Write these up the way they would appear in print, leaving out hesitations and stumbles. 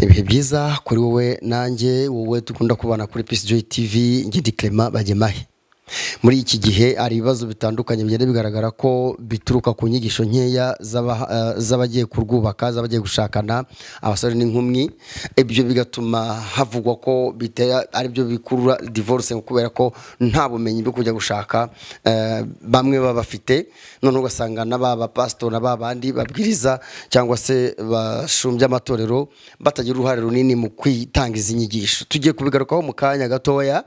Ibihe byiza kuri wowe nanjye wowe dukunda kubana kuri Peace Joy TV ngidi Clement Bagemahe. Muri iki gihe ari ibibazo bitandukanye bigenda bigaragara ko bituruka ku nyigisho nkeya z'abagiye kurwubaka z'abagiye gushakana abasore n'inkumi, ibyo bigatuma havugwa ko bitera ari byo bikurura divorce kubera ko nta bumenyi bwo kujya gushaka bamwe baba bafite, none ugasanga n'ababa pastor n'ababandi babwiriza cyangwa se bashumbya amatorero batagira uruhare runini mu kwitanga izi nyigisho. Tugiye kubigarukaho mu kanya gatoya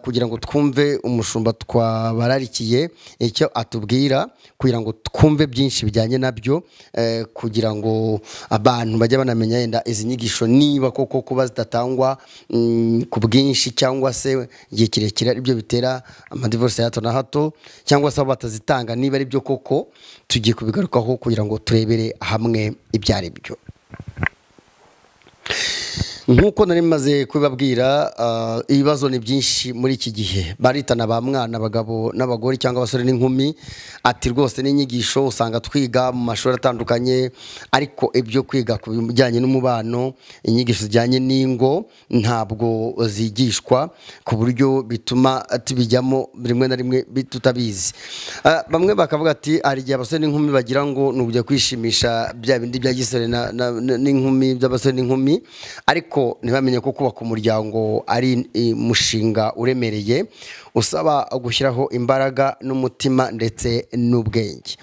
kugira ngo twumve umushumba twabararikiye icyo atubwira kugira ngo twumve byinshi bijyanye nabyo, kugira ngo abantu bajye banamenya yenda izi nyigisho niba koko kuba zidatangwa ku bwinshi cyangwa se igihe kirekire ibyo bitera amadivorce ya hato na hato, cyangwa se batazitanga niba ari byo koko. Tugiye kubigarukaho kugira ngo turebere hamwe ibyari byo. Nkuko nari maze kubabwira, ibibazo ni byinshi muri iki gihe, baritana ba mwana abagabo n'abagore cyangwa abasore n'inkumi ati rwose n'inyigisho usanga twiga mu mashuri atandukanye, ariko ibyo kwiga ku bijyanye n'umubano, inyigisho zijyanye n'ingo ntabwo zigishwa, ku buryo bituma tubijyamo rimwe na rimwe tutabizi. Bamwe bakavuga ati hari igihe abasore n'inkumi bagira ngo ni ukujya kwishimisha bya bindi bya gisore n'inkumi by'abasore n'inkumi, ariko ntibamenye ko kubaka umuryango ari umushinga uremereye usaba gushyiraho imbaraga n'umutima ndetse n'ubwenge.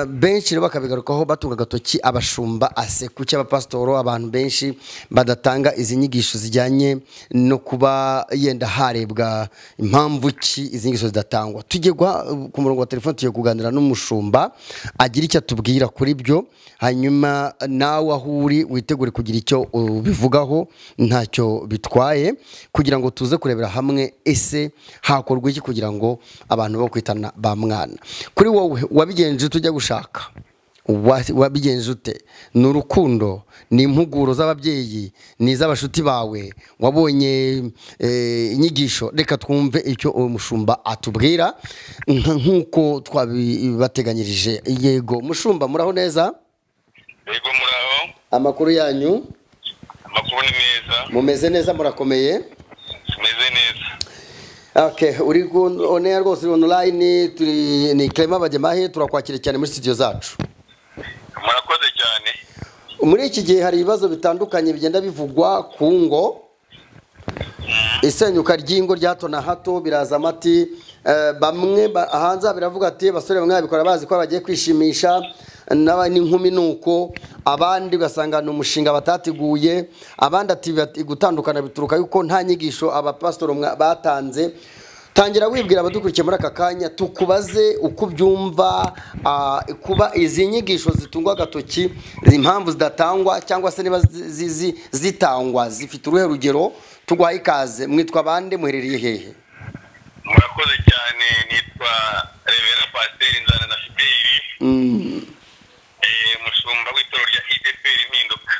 Benshi rero bakabigarukaho batunga agatoki abashumba aseku cy'abapasitoro, abantu benshi badatanga izi nyigisho zijyanye no kuba yenda harebwa impamvu ki izi nyigisho zidatangwa. Tujye ku murongo wa telefone tugiye kuganira n'umushumba agira icyo atubwira kuri byo, hanyuma nawe aho uri witegure kugira icyo ubivugaho, ntacyo bitwaye, kugira ngo tuze kurebera hamwe ese hakorwa iki kugira ngo abantu bo kwitana ba mwana. Kuri wowe wabigenje tujya gushaka, wabigenje ute? Ni urukundo, ni impuguro z'ababyeyi, ni iz'abashuti bawe, wabonye inyigisho? Reka twumve icyo uwo mushumba atubwira nk'uko twabibateganyirije. Yego mushumba, muraho neza? Yego muraho. Amakuru yanyu? Amakuru ni meza. Mumeze neza, murakomeye? Meze neza. Okay, uri onea rwose online, ni Clement Bagemahe, turakwakira cyane muri studio zacu. Murakoze cyane. Muri iki gihe hari ibibazo bitandukanye bigenda bivugwa ku ngo, isenyuka ry'ingo rya hato na hato, biraza amati bamwe hanze biravuga ati basore bamwe babikora bazi ko bagiye kwishimisha n'inkumi, nuko abandi basanga ni umushinga batateguye, abandi ati gutandukana bituruka yuko nta nyigisho abapasitoro batanze. Tangira wibwira abadukurikiye muri aka kanya, tukubaze uko byumva kuba izi nyigisho zitungwa agatoki, impamvu zidatangwa cyangwa se niba zitangwa zifite uruhe rugero. Tugwaye ikaze, mwitwa bande, muherereye hehe? Murakoze cyane, nitwa Revera Pasiteri Nzana na Fideli, mushumba w'itoro rya IDPR Impinduka.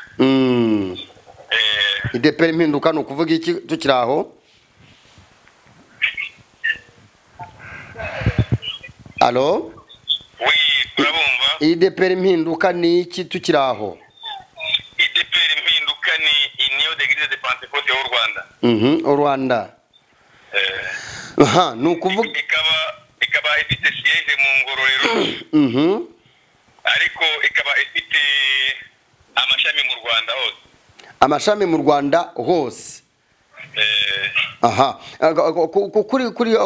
IDPR Impinduka ni ukuvuga iki tukiri aho? Alo? Oui, turabumva. IDPR Impinduka ni iki tukiri aho? IDPR Impinduka ni Union d'Eglise de Pentecôte y'u Rwanda. U Rwanda. Ni ukuvuga ikaba ifite siège mu Ngororero, ariko ikaba ifite amashami mu Rwanda hose. Amashami mu Rwanda hose.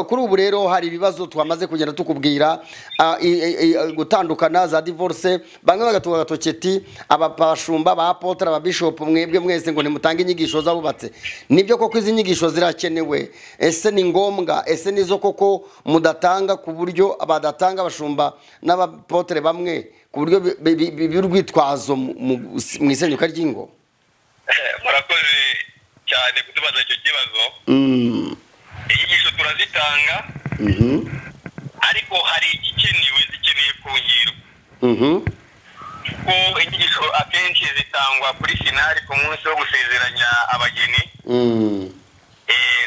Kuri ubu rero hari ibibazo twamaze kugenda tukubwira, gutandukana za divorce, bamwe bagatuga gatoketi abapashumba ba apotre ababishop, mwebwe mwese ngo nimutange inyigisho zabubatse. Nibyo koko izi nyigisho zirakenewe? Ese ni ngombwa? Ese nizo koko mudatanga ku buryo abadatanga abashumba n'abapotre bamwe ku buryo birwitwazo mu isenyuka ry'ingo? Murakoze cyane kutubaza icyo kibazo. Inyigisho turazitanga, ariko hari zikeneye kongerwa. Ko inyigisho akenshi zitangwa kuri finali ku munsi wo gusezeranya abageni,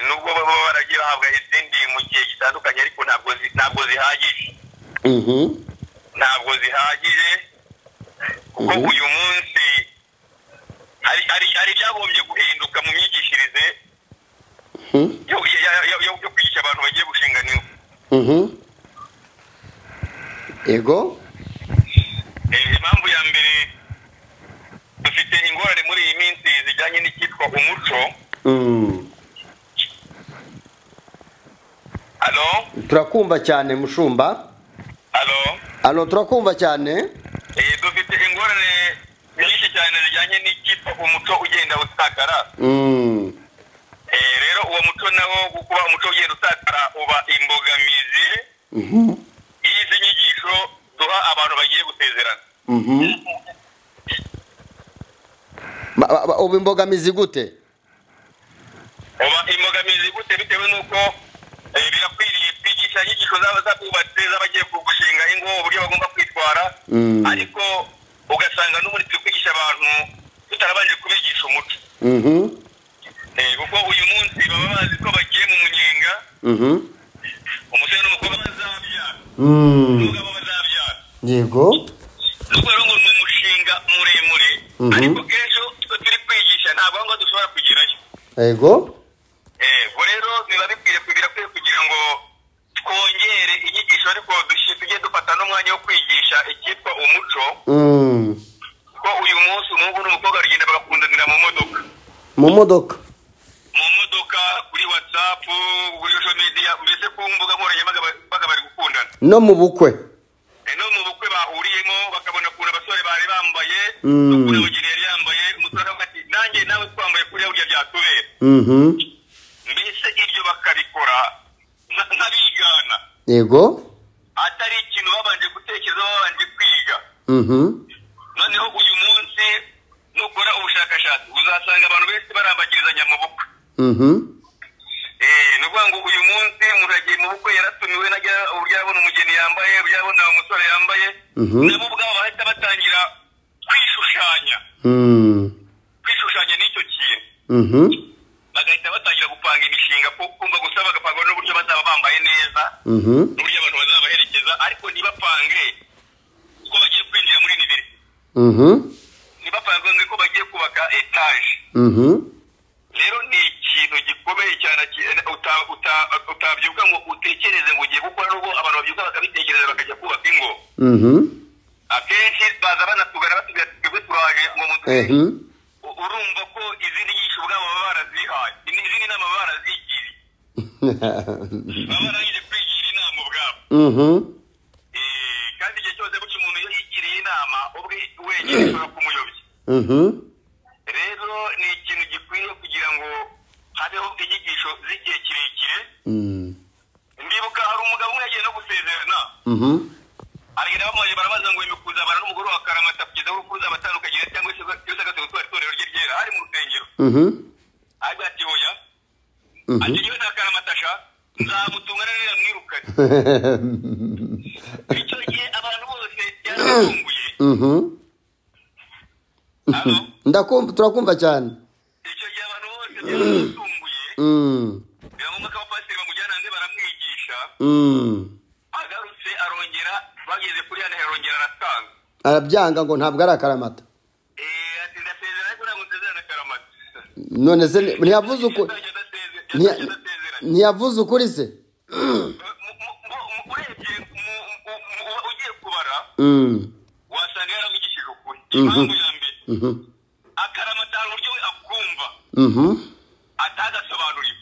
nubwo baba baragiye bahabwa izindi mu gihe gitandukanye, ariko ntabwo zihagije. Ntabwo zihagije kuko uyu munsi hari byagombye guhinduka mu myigishirize yo kwigisha abantu bagiye gushinga ingo. Ego impamvu ya mbere dufite ingorane muri iyi minsi zijyanye n'icyitwa umuco. Alo turakumva cyane mushumba. Alo turakumva cyane. Dufite ingorane nyinshi cyane zijyanye n'icyitwa umuco ugenda utakara. Rero uwo muco nawo kuba umuco ugenda utakara uba imbogamizi y'izi nyigisho duha abantu bagiye gusezerana. Ubu imbogamizi gute? Uba imbogamizi gute bitewe n'uko birakwiriye kwigisha inyigisho z'abubatse z'abagiye gushinga ingo uburyo bagomba kwitwara, ariko ugasanga n'ubundi turi kwigisha abantu tutarabanje kubigisha umuco. Kuko uyu munsi baba bazi ko bagiye mu munyenga, umusore n'umukobwa bazabyara, n'umugabo bazabyara. Yego nubwo rero ngo ni umushinga muremure, ariko kenshi turi kwigisha ntabwo ngo dushobora kugerayo. Yego ubwo rero biba bikwiye kugira ngo twongere inyigisho, ariko tujye dufata n'umwanya wo kwigisha icyitwa umuco. Ko uyu munsi umuhungu n'umukobwa bagenda bagakundanira mu modoka kuri WhatsApp, kuri social media, mbese ku mbuga nkoranyambaga bari gukundana. No mu bukwe bahuriyemo bakabona ukuntu abasore bari bambaye, ukuntu abageni yari yambaye, umusore akavuga ati nanjye nawe twambaye kuriya burya byatubera. Mbese ibyo bakabikora nk'abigana. Yego atari ikintu babanje gutekereza, babanje kwiga. Noneho uyu munsi nukora ubushakashatsi uzasanga abantu benshi barambagirizanya mu bukwe. Nukuvuga ngo uyu munsi umuntu agiye mu bukwe yaratumiwe, uburyo abona umugeni yambaye, uburyo abona umusore yambaye, nabo ubwabo bahita batangira kwishushanya n'icyo kintu. Bagahita batangira gupanga imishinga, kumva gusa bagapanga n'uburyo bazaba bambaye neza, n'uburyo abantu bazabaherekeza, ariko ntibapange ko bagiye kwinjira muri university, ntibapange ko bagiye kubaka etaje. Rero ni ikintu gikomeye cyane utabyuka ngo utekereze ngo ugiye gukora, n'ubwo abantu babyuka bakabitekereza bakajya kubaka ingo. Akenshi baza banatugana batubwira twebwe turaje ngo mutwe, urumva ko izindi nyinshi ubwabo baba barazihaye, izindi nama baba barazigiriye, baba barangije kwigira inama ubwabo. Kandi igihe cyose buca umuntu iyo yigiriye inama ubwe wenyine ishobora kumuyobya. Rero ni ikintu gikwiye kugira ngo habeho inyigisho z'igihe kirekire. Ndibuka hari umugabo umwe yagiye no gusezerana, aragenda barabaza ngo wemeye kuzabana n'umugore wa Karamata kugeza aho ukuza abatandukanye cyangwa se yose agatse gutwara itorero rye ryera hari mu rusengero. Ariko ati oya, ati niwe nta Karamatasha nzamutungana neza mwirukane. Icyo gihe abantu bose byaratunguye. Turakumva cyane. Icyo gihe abantu bose byaratunguye. Biramumaka abapasiteri bamujyana hanze baramwigisha. Agarutse arongera, bageze kuri hano arongera aratanga. Arabyanga ngo ntabwo ari Akaramata. Ati ndasezerana ariko ntabwo nsezerana Akaramata. None se ntiyavuze ukuri? Ntiyavuze ukuri se? Urebye ugiye kubara wasanga yaramwigishije ukuri. Impamvu ya mbere, Akaramata hari uburyo we akumva, atagasobanuriwe,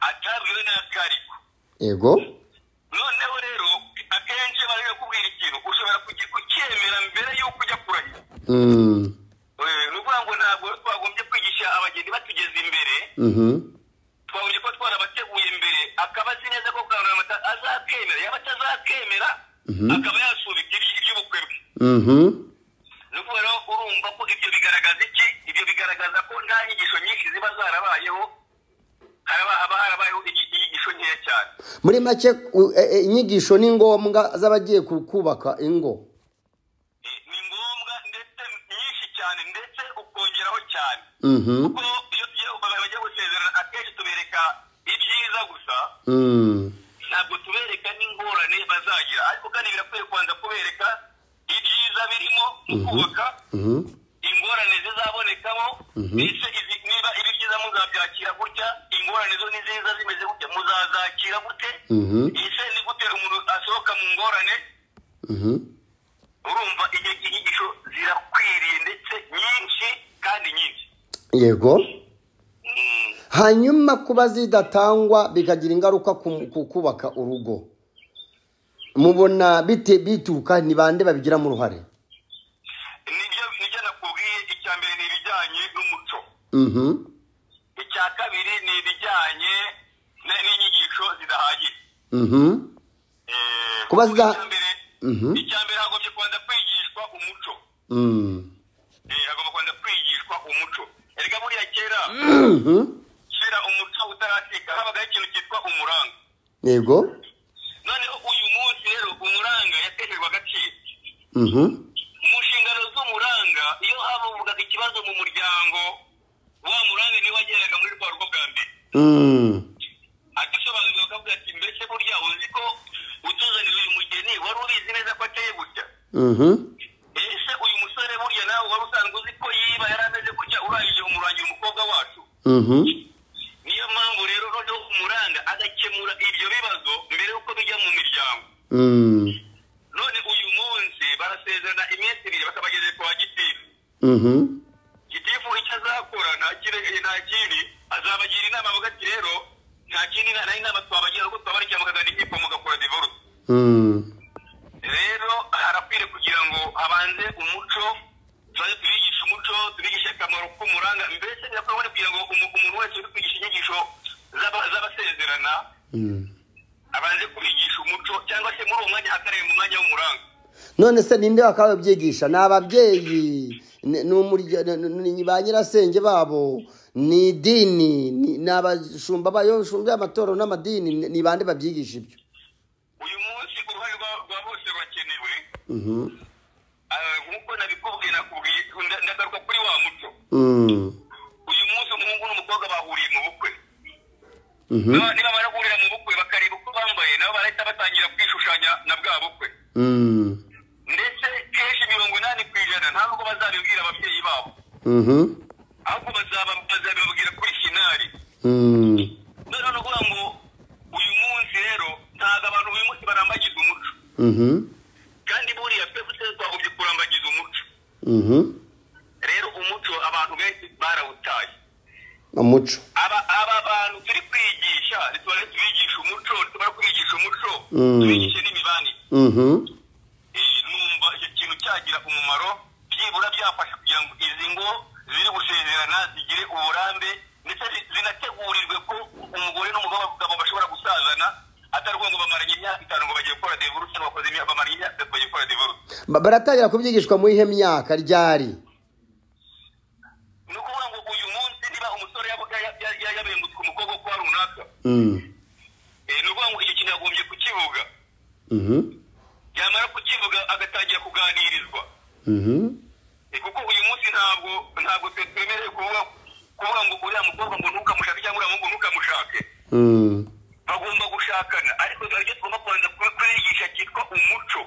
atabwiwe n'akariko. Yego noneho rero akenshi bari kubwira ikintu ushobora kucyemera mbere y'uko ujya kurahira. Nukuvuga ngo ntabwo twagombye kwigisha abageni batugeze imbere, twagombye ko twarabateguye imbere, akaba azi neza ko Karamata azakemera, yaba atazakemera akaba yasubika iby'ubukwe bwe. Nukuvuga rero urumva ko ibyo bigaragaza iki? Ibyo bigaragaza ko nta nyigisho nyinshi ziba zarabayeho, haba harabayeho inyigisho nkeya cyane. Muri make inyigisho ni ngombwa z'abagiye kubaka ingo. Ni ngombwa ndetse nyinshi cyane, ndetse ukongeraho cyane. Kuko iyo bagiye gusezerana akenshi tubereka ibyiza gusa, ntabwo tubereka n'ingorane bazagira, ariko kandi birakwiye kubanza kubereka ibyiza birimo mu kubaka, ingorane zizaboneka ese niba ibi byiza muzabyakira gutya ingorane zo ni nziza zimeze gutya muzazakira gute ese ni gute umuntu asohoka mu ngorane urumva igihe inyigisho zirakwiriye ndetse nyinshi kandi nyinshi yego hanyuma kuba zidatangwa bikagira ingaruka ku kubaka urugo mubona bituka ni bande babigiramo uruhare nibyo nakubwiye icya mbere ni ibijyanye n'umuco icya kabiri ni ibijyanye n'inyigisho zidahagije kuba icya mbere hagomba kubanza kwigishwa umuco hagomba kubanza kwigishwa umuco erega buriya kera umuco utaracika habagaho ikintu cyitwa umuranga yego noneho uyu munsi rero umuranga yateshejwe agaciro mu nshingano z'umuranga iyo havugaga ikibazo mu muryango wa muranga niwe wageraga muri rwa rugo bwa mbere agasobanurira akavuga ati mbese burya uzi ko utuzanira uyu mugeni wari ubizi neza ko ateye gutya ese uyu musore burya nawe wari usanzwe uzi ko yiba yari ameze gutya urangije umurangira umukobwa wacu niyo mpamvu rero noneho umuranga agakemura ibyo bibazo mbere y'uko bijya mu miryango none uyu munsi barasezerana iminsi ibiri bakabageze kwa gitifu gitifu icyo azakora nta kindi azabagira inama avuga ati rero nta kindi nta inama twabagira ahubwo twabarekera mukagana inkiko mugakora divorce rero harakwiriye kugira ngo habanze umuco tubanze tubigishe umuco tubigishe akamaro k'umuranga mbese birakwiriye kugira ngo umuntu wese uri kwigisha inyigisho z'abasezerana abanze kubigisha umuco cyangwa se muri uwo mwanya hakareba mu mwanya w'umuranga none se ninde bakababyigisha ni ababyeyi ni ba nyirasenge babo ni idini ni abashumba bayobora amatorero n'amadini ni bande babyigisha ibyo uyu munsi uruhare rwa bose rurakenewe nk'uko nabikubwiye ndagaruka kuri wa muco uyu munsi umuhungu n'umukobwa bahuriye mu bukwe niba barahurira mu bukwe bakareba uko bambaye nabo barahita batangira kwishushanya na bwa bukwe ndetse kenshi 80% nta nubwo bazabibwira ababyeyi babo ahubwo bazabibabwira kuri finali noneho ni ukuvuga ngo uyu munsi rero ntabwo abantu uyu munsi barambagiza umuco kandi buriya twese twagombye kurambagiza umuco rero umuco abantu benshi barawutaye umuco aba bantu turi kwigisha ntitubare tubigisha umuco tubara kubigisha umuco tubigishe n'imibanire numva icyo kintu cyagira umumaro byibura byafasha kugira ngo izi ngo ziri gusezerana zigire uburambe ndetse zinategurirwe ko umugore n'umugabo bashobora gusazana atari ngo bamaranye imyaka 5 ngo bagiye gukora divorce cyangwa bakoze imyaka bamaranye imyaka 3 bagiye gukora divorce baratangira kubyigishwa mu ihe myaka ryari ni ukuvuga ngo uyu munsi niba umusore yabengutse umukobwa ko ari runaka ni ukuvuga ngo icyo kintu yagombye kukivuga yamara kukivuga agatangira kuganirizwa kuko uyu munsi ntabwo twemerewe kuvuga ngo uriya mukobwa ngo ntukamushake cyangwa uriya muhungu ntukamushake bagomba gushakana ariko ibyo tugomba kubanza kwigisha cyitwa umuco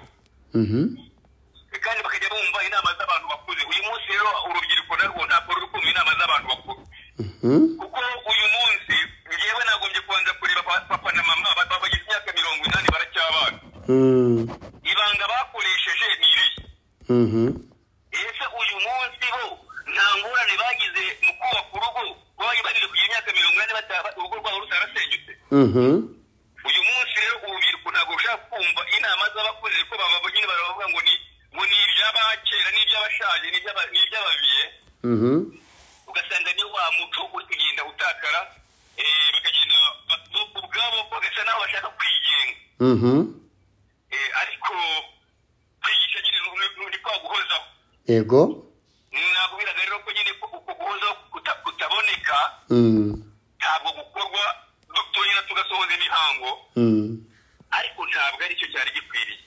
kandi bakajya bumva inama z'abantu bakuze uyu munsi rero urubyiruko narwo ntabwo ruri kumva inama z'abantu bakuru kuko uyu munsi ngewe nagombye kubanza kureba papa na mama bagize imyaka 80 baracyabana ibanga bakoresheje ni irihe ese uyu munsi bo nta ngorane bagize mu kubaka urugo bari bageze kugira imyaka 80 urugo rwabo rutarasenyutse uyu munsi rero urubyiruko ntabwo rushaka kumva inama z'abakuze ko nyine baravuga ngo ni iby'abakera n'iby'abashaje n'iby'ababiye ugasanga ni wa muco uri kugenda utakara bakagenda ubwabo bagasa n'aho bashaka kwigenga ariko kwigisha nyine ni kwa guhozaho yego nakubwira rero ko nyine uko guhozaho kutaboneka ntabwo gukorwa dutoyina tugasohoza imihango ariko ntabwo aricyo cyari gikwiriye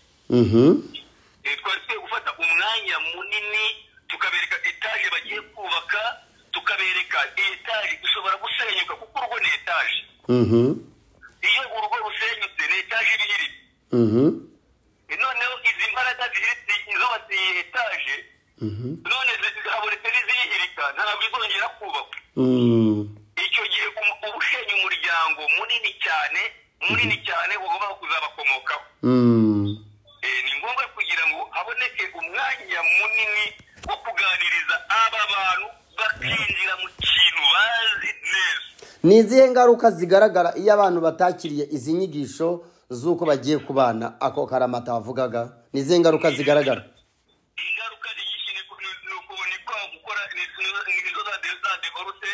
twari twe gufata umwanya munini tukabereka etaje bagiye kubaka tukabereka etaje ishobora gusenyuka kuko urugo ni etaje iyo urugo rusenyutse ni etaje ibiri noneho izi mbaraga zubatse iyi etaje none habonetse n'iziyihirika ntabwo izongera kubakwa. Icyo gihe uba ushenye umuryango munini cyane ugomba kuzabakomokaho. Ni ngombwa kugira ngo haboneke umwanya munini wo kuganiriza aba bantu bakinjira mu kintu bazi neza. Ni izihe ngaruka zigaragara iyo abantu batakiriye izi nyigisho z'uko bagiye kubana? Ako Karamata wavugaga, ni izihe ngaruka zigaragara? Ingaruka nyinshi ni ukubona ko gukora nizo za divorce,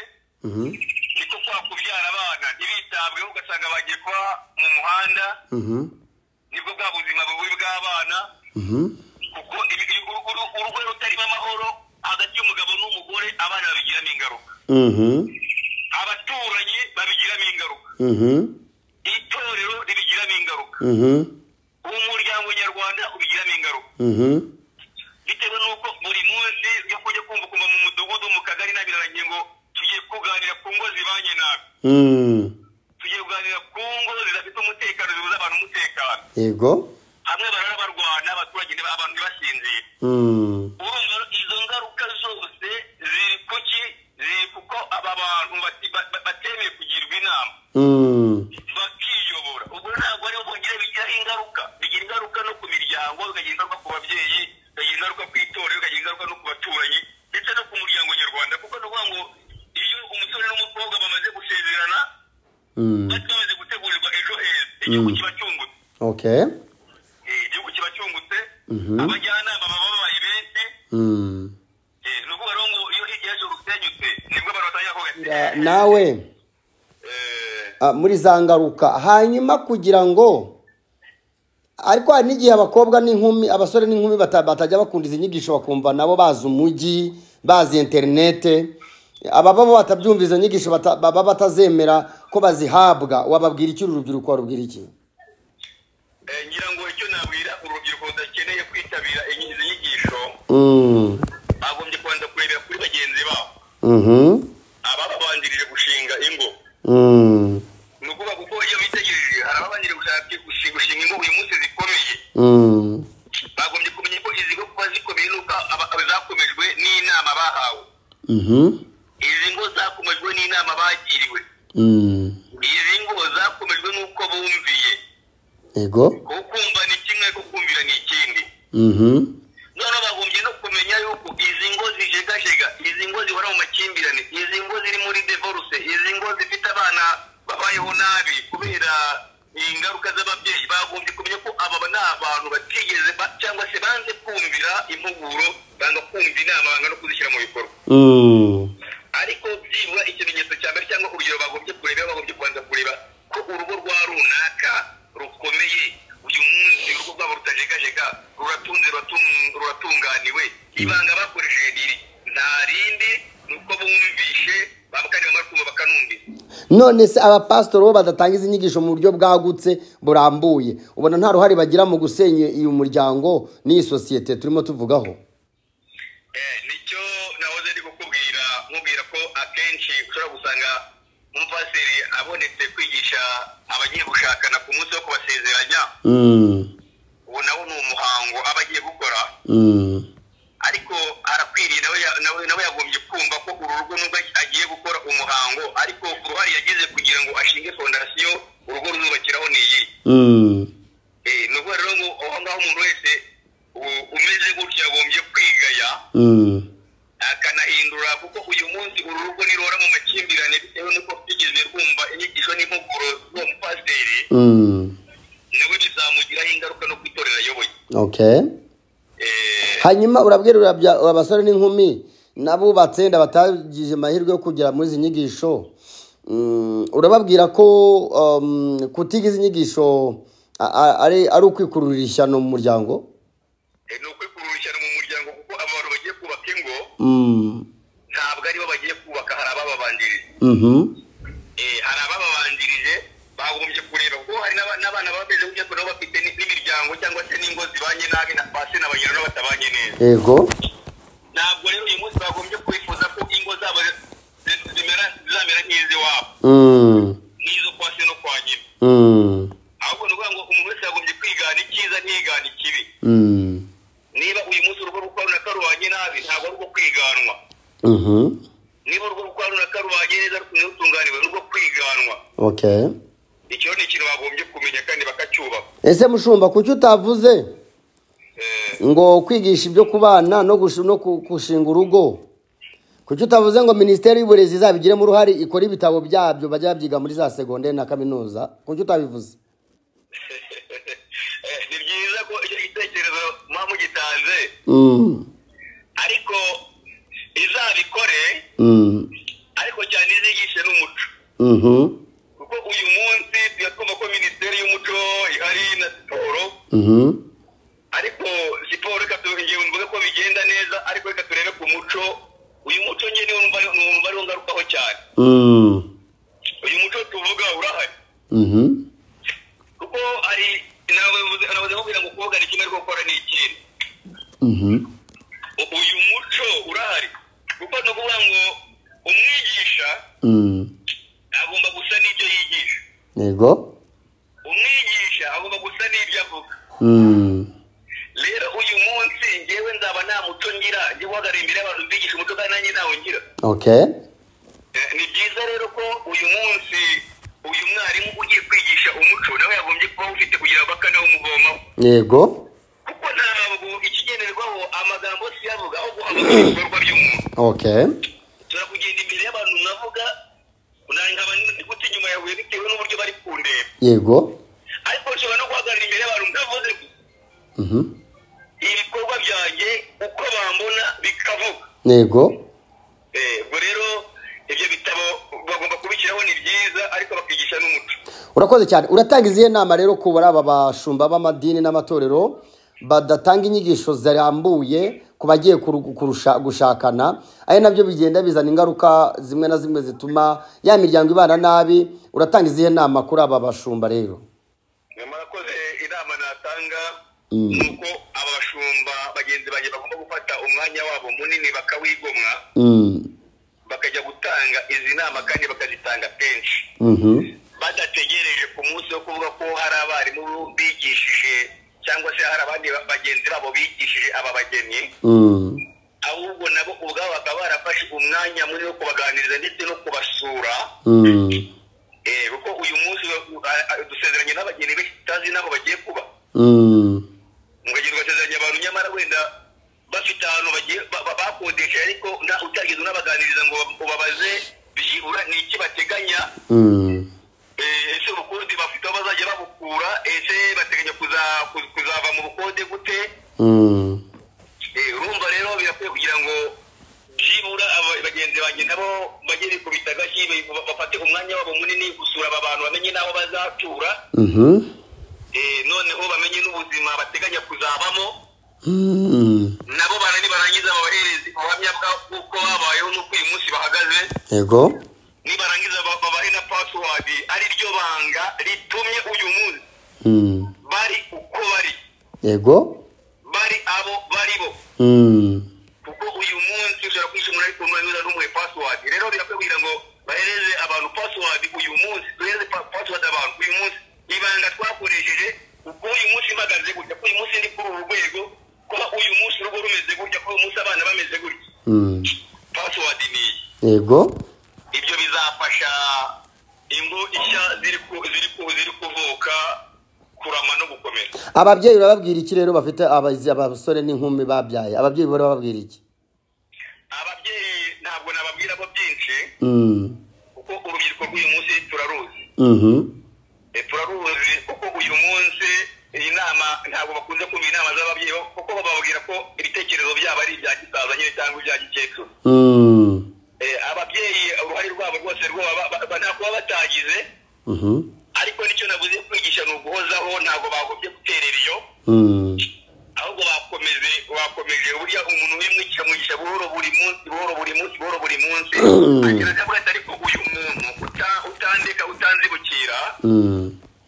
niko kwa kubyara abana ntibitabweho, ugasanga bagiye kuba mu muhanda. Nibwo bwa buzima bubi bw'abana, kuko urugo rutarimo amahoro hagati y'umugabo n'umugore, abana babigiramo ingaruka. Abaturanyi babigiramo ingaruka. Itorero ribigiramo ingaruka. Umuryango nyarwanda ubigiramo ingaruka. Bitewe n'uko buri munsi yo kujya kumva mu mudugudu, mu kagari n'abiranye ngo tugiye kuganira ku ngo zibanye nabi. Tugiye kuganira ku ngo zidafite umutekano, zibuza abantu umutekano. Yego. Hamwe barara barwana, abaturage abantu ntibasinzire. Urumva izo ngaruka zose ziri kuki? Ziri kuko aba bantu batemeye kugirwa inama, bakiyobora. Ubwo ntabwo ariho bongera bigira ingaruka. Bigira ingaruka no ku miryango, bikagira ingaruka ku babyeyi, bikagira ingaruka ku itorero, bikagira ingaruka no ku baturanyi, ndetse no ku muryango nyarwanda. Kuko ni ukuvuga ngo iyo umusore n'umukobwa bamaze gusezerana, bamaze gutegurirwa ejo heza, igihugu kiba cyungutse. Igihugu kiba cyungutse, abajyanama baba babaye benshi. Ni ukuvuga rero ngo iyo igihe cyo rusenyutse nibwo abantu batangira kugatera nawe muri za ngaruka. Hanyuma kugira ngo, ariko hari n'igihe abakobwa n'inkumi, abasore n'inkumi batajya bakunda izi nyigisho, bakumva nabo bazi umujyi, bazi interinete, ababa batabyumva izo nyigisho baba batazemera ko bazihabwa. Wababwira iki urubyiruko? Warubwira iki? Ngira ngo icyo nabwira urubyiruko rudakeneye kwitabira izi nyigisho, bagombye kubanza kurebera kuri bagenzi babo, ababanjirije gushinga ingo. Ni ukuvuga kuko iyo bitegereje hari ababanjirije gushinga ingo uyu munsi zikomeye. Bagombye kumenya ko izi ngo kuba zikomeye nuko zakomejwe n'inama bahawe. Izi ngo zakomejwe n'inama bagiriwe. Izi ngo zakomejwe n'uko bumviye. Yego. Kumva ni kimwe, kumvira ni ikindi. Noneho bagombye no kumenya yuko izi ngo zijegajega, izi ngo zihora mu makimbirane, izi ngo ziri muri divorce, izi ngo zifite abana babayeho nabi kubera ingaruka z'ababyeyi. Bagombye kumenya ko aba ni abantu batigeze cyangwa se banze kumvira impuguro, banga kumva inama, banga no kuzishyira mu bikorwa. Ariko byibura ikimenyetso cya mbere cyangwa urugero bagombye kubanza kureba ko urugo rwa runaka rukomeye uyu munsi, urugo rwabo rutajegajega, ruratunze, ruratunganiwe. Ibanga bakoresheje riri nta rindi, nuko bumvishe kandi bamara kumva bakanumvira. None se abapasitoro bo badatanga izi nyigisho mu buryo bwagutse burambuye, ubona nta ruhare bagira mu gusenya uyu muryango n'iyi sosiyete turimo tuvugaho? Nicyo nahoze ndi kukubwira, nkubwira ko akenshi ushobora gusanga umupasiteri abonetse kwigisha abagiye gushakana ku munsi wo kubasezeranya. Ubu nawo ni umuhango aba agiye gukora. Ariko arakwiriye nawe yagombye kumva ko uru rugo nubwo agiye gukora umuhango, ariko uruhare yagize kugira ngo ashinge fondasiyo urugo ruzubakiraho ni iyi. Ni ukuvuga rero ngo aho ngaho umuntu wese umeze gutya yagombye kwigaya, akanahindura, kuko uyu munsi uru rugo niruhora mu makimbirane bitewe n'uko twigeze rwumva inyigisho n'impuguro z'uwo mupasiteri, nawe bizamugiraho ingaruka no kwitorera ayoboye. Hanyuma urabwira abasore n'inkumi n'abubatse wenda batagije amahirwe yo kugera muri izi nyigisho, urababwira ko kutiga izi nyigisho ari ukwikururira ishyano mu muryango? Ni ukwikururira ishyano mu muryango, kuko abantu bagiye kubaka ingo ntabwo aribo bagiye kubaka, hari abababanjirije. Hari abababanjirije, bagombye kureba kuko hari n'abana bameze gutya ko nabo bafite n'imiryango cyangwa se n'ingo zibanye nabi na pasi na bagera no batabanye neza. Yego. Ntabwo rero uyu munsi bagombye kwifuza ko ingo zabo zizamera nk'iz'iwabo, n'izo kwa se no kwa nyina. Ahubwo ni ukuvuga ngo umuntu wese yagombye kwigana icyiza ntiyigane ikibi. Niba uyu munsi urugo rukora runaka rubanye nabi, ntabwo ari urwo kwiganwa. niba urwo rukwaruna karubanye neza rutunganiwe n'urwo kwiganwa. Okay. Icyo ni ikintu bagombye kumenya kandi bakacyubaha. Ese mushumba kuki utavuze ngo kwigisha ibyo kubana no gushinga urugo? Kuki utavuze ngo Minisiteri y'Uburezi izabigiremo uruhare ikora ibitabo byabyo bajya byiga muri za secondaire na kaminuza? Kuki utabivuze? Ni byiza ko icyo gitekerezo mpamvu gitanze. Ariko izabikore. Ariko cyane izigishe n'umuco. Kuko uyu munsi tuyatuma ko Minisiteri y'Umuco ihari na siporo. Ariko siporo reka tugiye mvuga ko bigenda neza, ariko reka turebe ku muco. Uyu muco nge niwo numva ari ngarukaho cyane. Uyu muco tuvuga urahari. Kuko ari nawe mubwira ngo kuvuga ni kimwe ariko gukora ni ikindi. Uyu muco urahari. Kuko no kuvuga ngo umwigisha agomba gusa n'ibyo yigisha. Yego. Umwigisha agomba gusa n'ibyo avuga. Rero uyu munsi ngewe nzaba nta muco ngira, njye guhagarara imbere y'abantu bigisha umuco kandi nanjye ntawo ngira. Okay. Ni byiza rero ko uyu munsi uyu mwarimu ugiye kwigisha umuco nawe yagombye kuba ufite kugira ngo akanawumuvomaho. Yego. Kuko ntabwo ikigenerwaho amagambo si yavuga aho guhamagara ibikorwa by'umuntu. Okay. Turakugenda imbere y'abantu navuga nkaba ndi guta inyuma yawe bitewe n'uburyo bari kundeba. Yego. Ariko nshobora no guhagarara imbere y'abantu ntavuze gusa. Ibikorwa byanjye uko bambona bikavuga. Yego. Ubwo rero ibyo bitabo bagomba kubishyiraho ni byiza, ariko bakigisha n'umuco. Urakoze cyane. Uratanga izihe nama rero ku bari aba bashumba b'amadini n'amatorero badatanga inyigisho zirambuye ku bagiye gushakana, ari nabyo bigenda bizana ingaruka zimwe na zimwe zituma ya miryango ibana nabi? Uratanga izihe nama kuri aba bashumba rero? Murakoze. Inama natanga nuko aba bashumba bagenzi banjye bagomba gufata umwanya wabo munini bakawigomwa, bakajya gutanga izi nama kandi bakazitanga kenshi, badategereje ku munsi wo kuvuga ko hari abarimu bigishije cyangwa se hari abandi bagenzi babo bigishije aba bageni. Ahubwo nabo ubwabo bakaba barafashe umwanya muri wo kubaganiriza ndetse no kubasura. Kuko uyu munsi dusezeranye n'abageni benshi tutazi n'aho bagiye kuba. Mugagenda ugasezeranya abantu nyamara wenda bafite ahantu bagiye bakodesha, ariko utageze unabaganiriza ngo ubabaze byibura ni iki bateganya. Ese ubukode bafite aho bazajya babukura? Ese bateganya kuzava mu bukode gute? Urumva rero birakwiye kugira ngo byibura bagenzi banjye nabo bajye bikubita agashyi, bafate umwanya wabo munini gusura aba bantu, bamenye n'aho bazatura. Noneho bamenye n'ubuzima bateganya kuzabamo. Nabo nibarangiza babahereze ubuhamya bw'uko babayeho n'uko uyu munsi bahagaze. Yego. Nibarangiza babahe na password ari ryo banga ritumye uyu munsi bari uko bari. Yego. Bari abo bari bo. Kuko uyu munsi ushobora kwishimira ariko umwanya n'umwe password. Rero birakwiye kugira ngo bahereze abantu password uyu munsi, duhereze password abantu uyu munsi. Ibanga twakoresheje uko uyu munsi mpagaze gutya, ko uyu munsi ndi kuri uru rwego, ko uyu munsi urugo rumeze gutya, ko uyu munsi abana bameze gutya. Password ni yego. Ibyo bizafasha ingo ishya ziri kuvuka kurama no gukomera. Ababyeyi bababwira iki rero bafite abasore n'inkumi babyaye? Ababyeyi bari bababwira iki? Ababyeyi ntabwo nababwira bo byinshi. Kuko urubyiruko rw'uyu munsi turaruzi. Turaruzi kuko uyu munsi iyi nama ntabwo bakunze kumva inama z'ababyeyi, kuko bababwira ko ibitekerezo byabo ari ibya gisaza nyine cyangwa ibya gikecuru. Ababyeyi uruhare rwabo rwose ntabwo baba batagize. Ariko nicyo navuze, kwigisha ni uguhozaho, ntabwo bagombye guterera iyo. Ahubwo bakomeje burya umuntu w'imwigisha buhoro buri munsi agerageza avuga ati ariko uyu muntu utanzibukira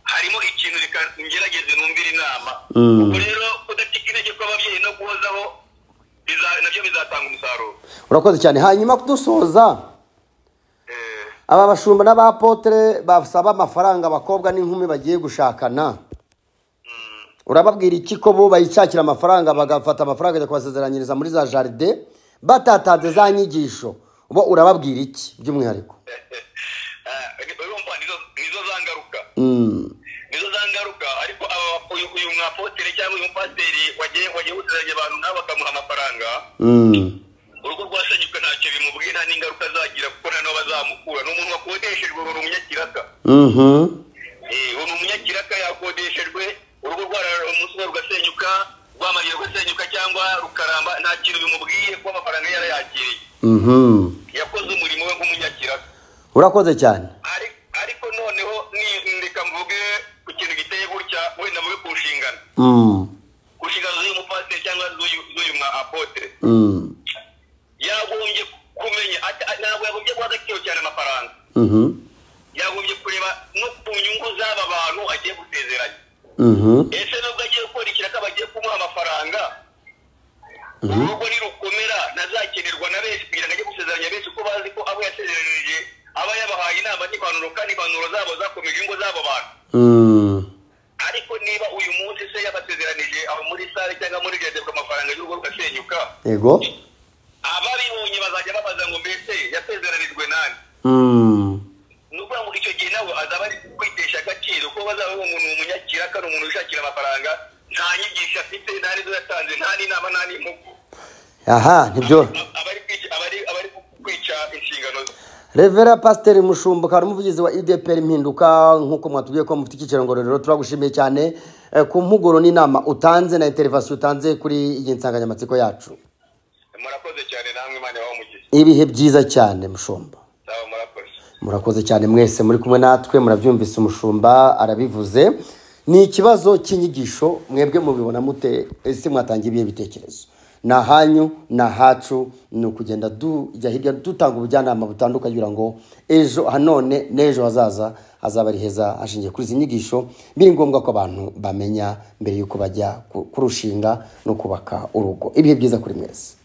harimo ikintu ngerageze numvira inama. Ubwo rero kudacika intege kw'ababyeyi no guhozaho nabyo bizatanga umusaruro. Urakoze cyane. Hanyuma kudusoza, aba bashumba n'abapotre basaba amafaranga abakobwa n'inkumi bagiye gushakana, urababwira iki ko bo bayishakira amafaranga bagafata amafaranga yo kubasezeranyiriza muri za jardin batatanze za nyigisho? bo urababwira iki by'umwihariko? urumva nizo zangaruka ariko uyu mwapotere cyangwa uyu pasiteri wagiye gutezanya abantu nabo bakamuha amafaranga urugo rwasenyuka ntacyo bimubwiye nta n'ingaruka azagira kuko noneho bazamukura. ni umuntu wakodeshejwe uru umunyakiraka uru umunyakiraka yakodeshejwe urugo umunsi umwe rugasenyuka rwamariye rugasenyuka cyangwa rukaramba nta kintu bimubwiye kuko amafaranga yarayakiriye yakoze umurimo we nk'umunyakiraka. Urakoze cyane. ariko noneho ndeka mvuge ku kintu giteye gutya wenda mvuge ku nshingano ku nshingano z'uyu mupasiteri cyangwa z'uyu mwa apotre yagombye kumenya ntabwo yagombye guha agaciro cyane amafaranga yagombye kureba no ku nyungu z'aba bantu agiye gusezeranya ese nubwo agiye gukora ikiraka bagiye kumuha amafaranga urugo nirukomera nazakenerwa na benshi kugira ngo ajye gusezeranya benshi kuko bazi ko abo yasezeranije aba yabahaye inama n'impanuro kandi impanuro zabo zakomeje ingo z'abo bantu. ariko niba uyu munsi se yabasezeranije aho muri sare cyangwa muri gende amafaranga y'urugo rugasenyuka yego ababibonye bazajya babaza ngo mbese yasezeranijwe nani nuko ngo icyo gihe nawe azaba ari kwitesha agaciro ko bazaba umuntu umunyakiraka n'umuntu wishakira amafaranga nta nyigisho afite nta nizo yatanze nta n'inama nta n'impugu nibyo abari kwica inshingano ze. Revera Pasiteri Mushumba ukaba umuvugizi wa IDPR Impinduka nk'uko mwatubwiye ko mufite icyiciro ngororero turagushimiye cyane ku mpuguro n'inama utanze na intervention utanze kuri iyi nsanganyamatsiko yacu. Murakoze cyane namwe Imana yabamugize. Ibihe byiza cyane Mushumba. Murakoze cyane mwese muri kumwe natwe murabyumvise umushumba arabivuze. Ni ikibazo cy'inyigisho mwebwe mubibona mute ese mwatangiye ibihe bitekerezo na hanyu na hacu ni ukugenda dujya hirya dutanga ubujyanama butandukanye kugira ngo ejo hanone n'ejo hazaza hazaba ari heza hashingiye kuri izi nyigisho biri ngombwa ko abantu bamenya mbere y'uko bajya kurushinga no kubaka urugo. Ibihe byiza kuri mwese.